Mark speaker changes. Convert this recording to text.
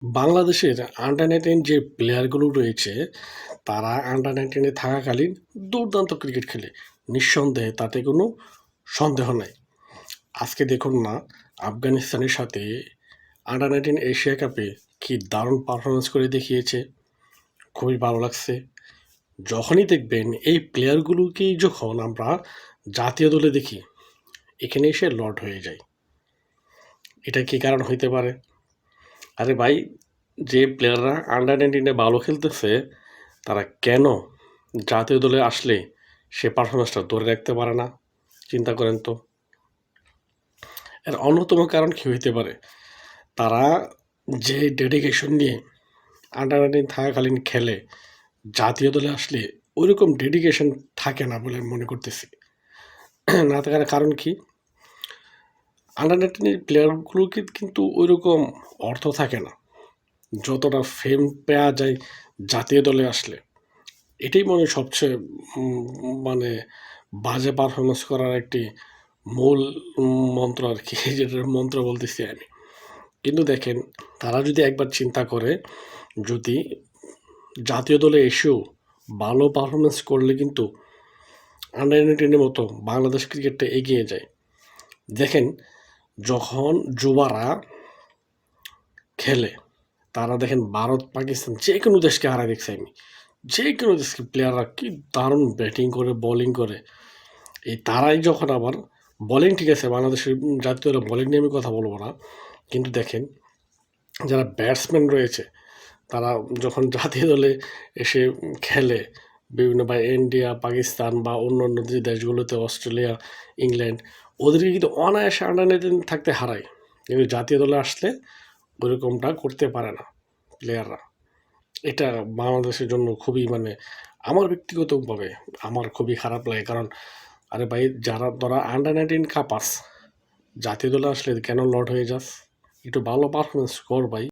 Speaker 1: বাংলাদেশের আন্ডার-19 যে প্লেয়ারগুলো রয়েছে, তারা আন্ডার-19 এ থাকাকালীন দুর্দান্ত ক্রিকেট খেলে। নিঃসন্দেহে তাতে কোনো সন্দেহ নাই। আজকে দেখুন না, আফগানিস্তানের সাথে আন্ডার-19 এশিয়া কাপে কি দারুণ পারফরম্যান্স করে দেখিয়েছে। খুবই ভালো লাগছে। যখনই দেখবেন এই প্লেয়ারগুলোকেই যখন আমরা জাতীয় দলে দেখি, এখানে এসে লর্ড হয়ে যায়। এটা কী কারণ হইতে পারে? আরে ভাই, যে প্লেয়াররা আন্ডার-19 এ ভালো খেলতেছে, তারা কেন জাতীয় দলে আসলে সে পারফরম্যান্সটা ধরে রাখতে পারে না? চিন্তা করেন তো। এর অন্যতম কারণ কী হইতে পারে? তারা যে ডেডিকেশন নিয়ে আন্ডার-19 থাকাকালীন খেলে, জাতীয় দলে আসলে ওইরকম ডেডিকেশন থাকে না বলে মনে করতেছি। না থাকার কারণ কি? আন্ডার-19 এর প্লেয়ারগুলোকে কিন্তু ওইরকম অর্থ থাকে না, যতটা ফেম পাওয়া যায় জাতীয় দলে আসলে। এটাই মনে হয় সবচেয়ে মানে বাজে পারফরম্যান্স করার একটি মূল মন্ত্র আরকি। যেটার মন্ত্র বলতেছি আমি। কিন্তু দেখেন, তারা যদি একবার চিন্তা করে, যদি জাতীয় দলে এসেও ভালো পারফরম্যান্স করলে কিন্তু আন্ডার-19 এর মতো বাংলাদেশ ক্রিকেটটা এগিয়ে যায়। দেখেন, যখন যুবারা খেলে, তারা দেখেন ভারত, পাকিস্তান যেকোনো দেশকে হারায় দেখছি আমি। যেকোনো দেশকে প্লেয়াররা কি দারুণ ব্যাটিং করে, বোলিং করে। এই তারাই যখন আবার বোলিং, ঠিক আছে, বাংলাদেশের জাতীয় দলের বোলিং নিয়ে আমি কথা বলব না। কিন্তু দেখেন, যারা ব্যাটসম্যান রয়েছে, তারা যখন জাতীয় দলে এসে খেলে, বিভিন্ন বা ইন্ডিয়া, পাকিস্তান বা অন্যান্য যে দেশগুলোতে, অস্ট্রেলিয়া, ইংল্যান্ড, ওদেরকে কিন্তু অনায়াসে আন্ডার-19 থাকতে হারায়। কিন্তু জাতীয় দলে আসলে ওইরকমটা করতে পারে না প্লেয়াররা। এটা বাংলাদেশের জন্য খুবই আমার ব্যক্তিগতভাবে আমার খুবই খারাপ লাগে। কারণ আরে ভাই, যারা তোরা আন্ডার-19 কাপাস, জাতীয় দলে আসলে কেন লর্ড হয়ে যাস? একটু ভালো পারফরম্যান্স কর ভাই।